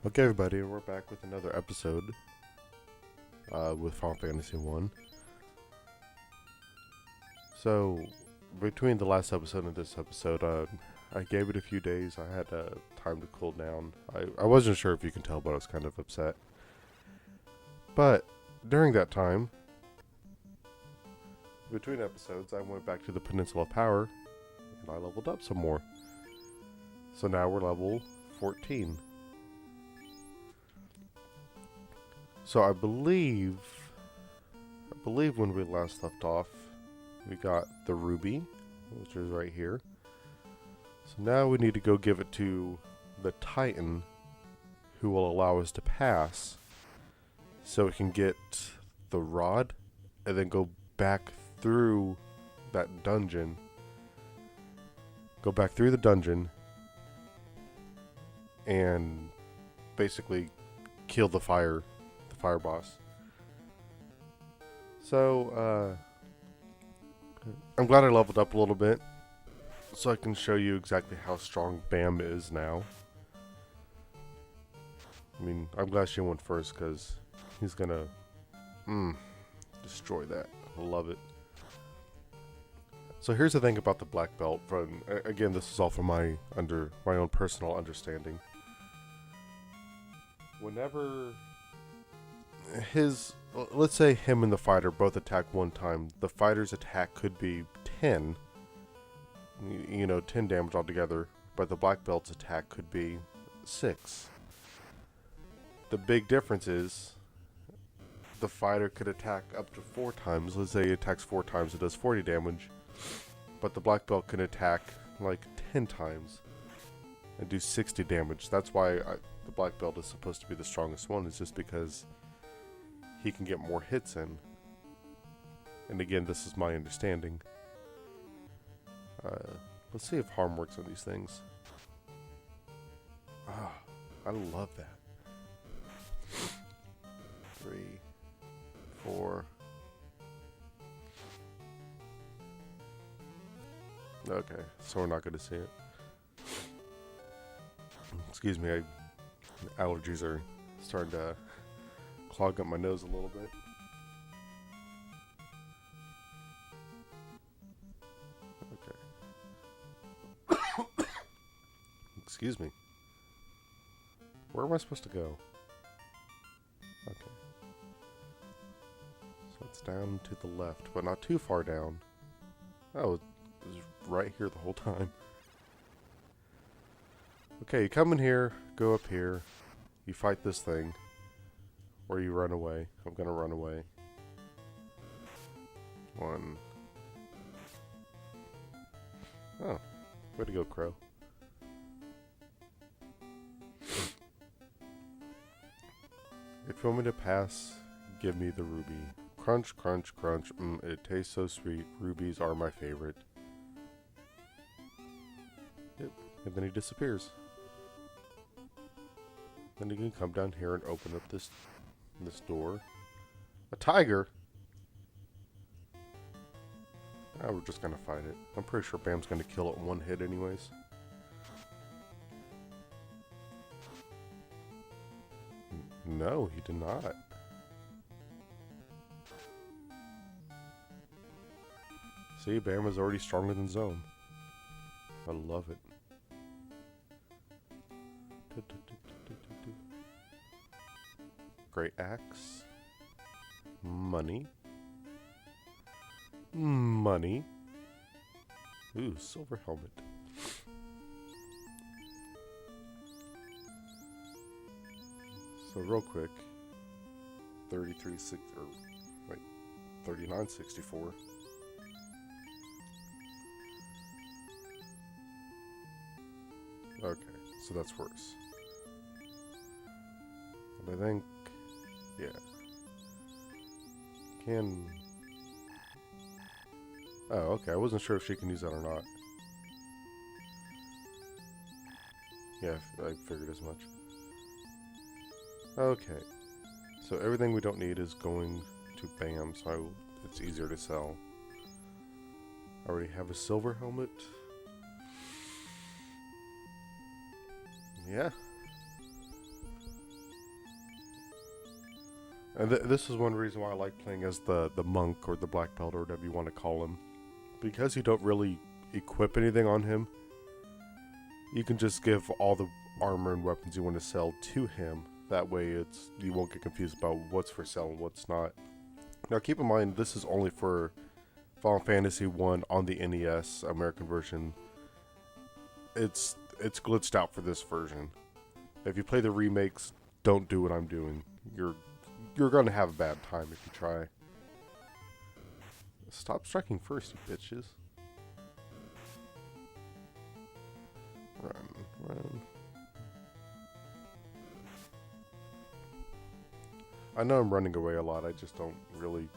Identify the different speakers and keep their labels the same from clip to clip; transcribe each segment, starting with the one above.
Speaker 1: Okay, everybody, we're back with another episode with Final Fantasy 1. So, between the last episode and this episode, I gave it a few days. I had time to cool down. I wasn't sure if you can tell, but I was kind of upset. But, during that time, between episodes, I went back to the Peninsula of Power, and I leveled up some more. So now we're level 14. So I believe when we last left off, we got the ruby, which is right here. So now we need to go give it to the Titan, who will allow us to pass, so we can get the rod, and then go back through that dungeon. Go back through the dungeon, and basically kill the fire boss. So, I'm glad I leveled up a little bit, so I can show you exactly how strong Bam is now. I mean, I'm glad she went first, because he's gonna destroy that. I love it. So here's the thing about the black belt. From again, this is all from my own personal understanding. Whenever let's say him and the fighter both attack one time, the fighter's attack could be 10, 10 damage altogether, but the black belt's attack could be 6. The big difference is the fighter could attack up to 4 times. Let's say he attacks 4 times, it does 40 damage, but the black belt can attack like 10 times and do 60 damage. That's why the black belt is supposed to be the strongest one. It's just because he can get more hits in. And again, this is my understanding. Let's see if harm works on these things. Ah, I love that. 3, 4. Okay, so we're not going to see it. Excuse me, allergies are starting to clog up my nose a little bit. Okay. Excuse me. Where am I supposed to go? Okay. So it's down to the left, but not too far down. Oh, it was right here the whole time. Okay, you come in here, go up here, you fight this thing. Or you run away. I'm gonna run away. 1. Oh, way to go, Krow. If you want me to pass, give me the ruby. Crunch, crunch, crunch. It tastes so sweet. Rubies are my favorite. Yep, and then he disappears. Then you can come down here and open up this door. A tiger? Ah, we're just gonna fight it. I'm pretty sure Bam's gonna kill it in one hit anyways. No, he did not. See, Bam is already stronger than Zone. I love it. Great axe. Money. Money. Ooh, silver helmet. So real quick, 3964. Okay, so that's worse. And I think, yeah. Oh, okay, I wasn't sure if she can use that or not. Yeah, I figured as much. Okay, so everything we don't need is going to Bam, so it's easier to sell. I already have a silver helmet. Yeah. And this is one reason why I like playing as the monk or the black belt or whatever you want to call him. Because you don't really equip anything on him, you can just give all the armor and weapons you want to sell to him. That way you won't get confused about what's for sale and what's not. Now keep in mind, this is only for Final Fantasy 1 on the NES American version. It's glitched out for this version. If you play the remakes, don't do what I'm doing. You're gonna have a bad time if you try. Stop striking first, you bitches. Run. I know I'm running away a lot. I just don't really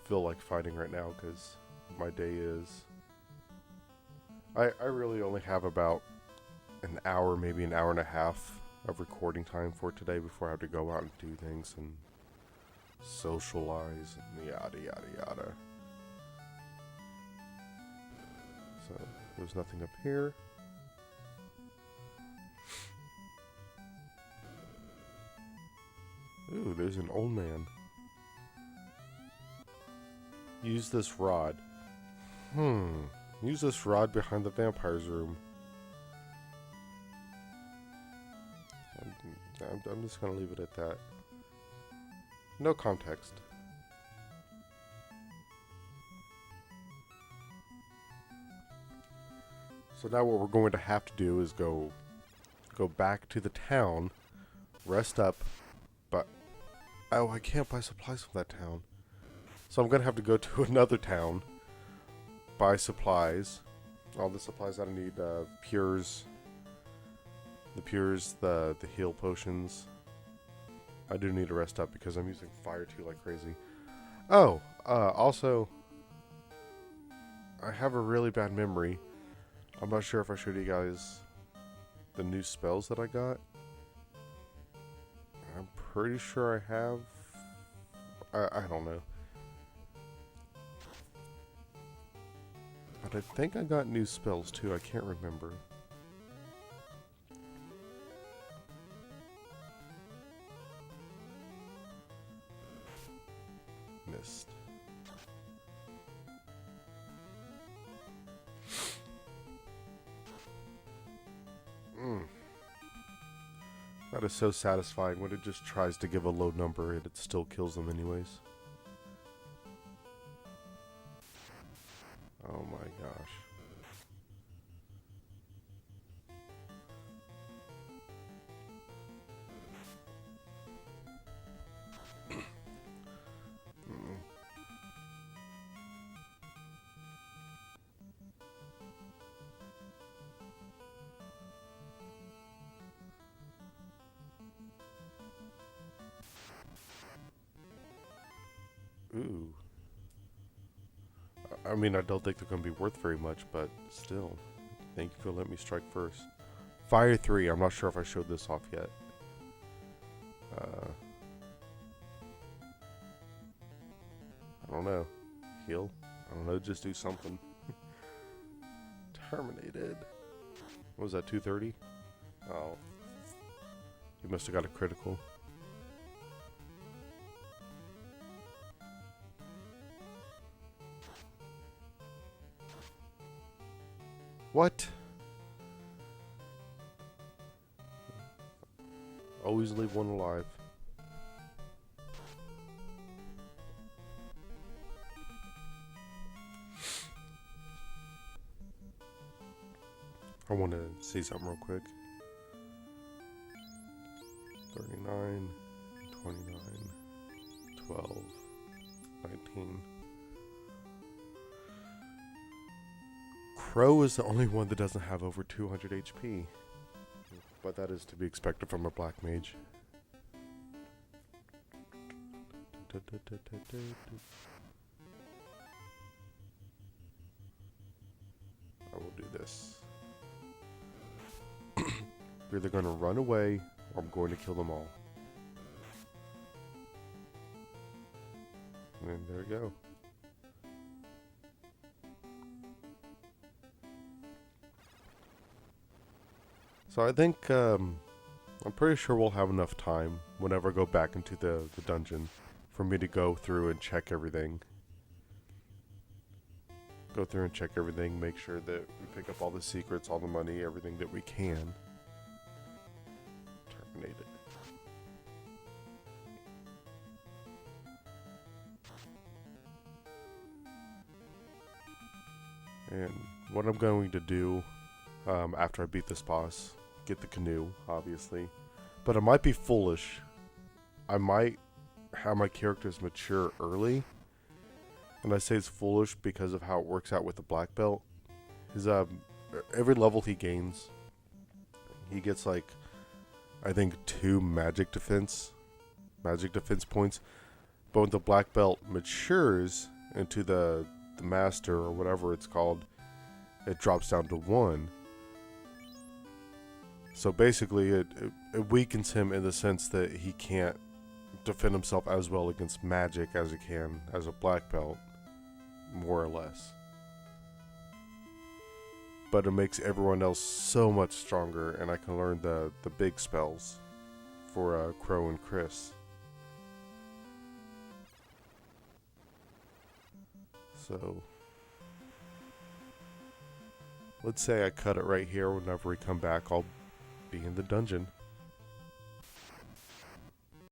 Speaker 1: feel like fighting right now because my day is. I really only have about an hour, maybe an hour and a half of recording time for today before I have to go out and do things and socialize and yada yada yada. So there's nothing up here. Ooh, there's an old man. Use this rod. Use this rod behind the vampire's room. I'm just gonna leave it at that. No context. So now what we're going to have to do is go back to the town, rest up, but oh, I can't buy supplies from that town. So I'm gonna have to go to another town, buy supplies, all the supplies that I need, the pures, the heal potions. I do need to rest up because I'm using fire too like crazy. Oh, also, I have a really bad memory. I'm not sure if I showed you guys the new spells that I got. I'm pretty sure I have. I don't know. But I think I got new spells too. I can't remember. Missed. That is so satisfying when it just tries to give a low number and it still kills them anyways. Oh my gosh. Ooh. I mean, I don't think they're going to be worth very much, but still. Thank you for letting me strike first. Fire 3. I'm not sure if I showed this off yet. I don't know. Heal? I don't know, just do something. Terminated. What was that, 230? Oh. You must have got a critical. What? Always leave one alive. I want to see something real quick. 39, 29, 12, 19. Krow is the only one that doesn't have over 200 HP. But that is to be expected from a black mage. I will do this. We're either going to run away or I'm going to kill them all. And there we go. So I think, I'm pretty sure we'll have enough time whenever I go back into the dungeon for me to go through and check everything. Go through and check everything, make sure that we pick up all the secrets, all the money, everything that we can. Terminate it. And what I'm going to do after I beat this boss, get the canoe, obviously. But it might be foolish. I might have my characters mature early. And I say it's foolish because of how it works out with the black belt. His every level he gains, he gets like, I think 2 magic defense points. But when the black belt matures into the master or whatever it's called, it drops down to 1. So basically it weakens him in the sense that he can't defend himself as well against magic as he can as a black belt, more or less. But it makes everyone else so much stronger, and I can learn the big spells for Krow and Chris. So let's say I cut it right here. Whenever we come back, I'll be in the dungeon.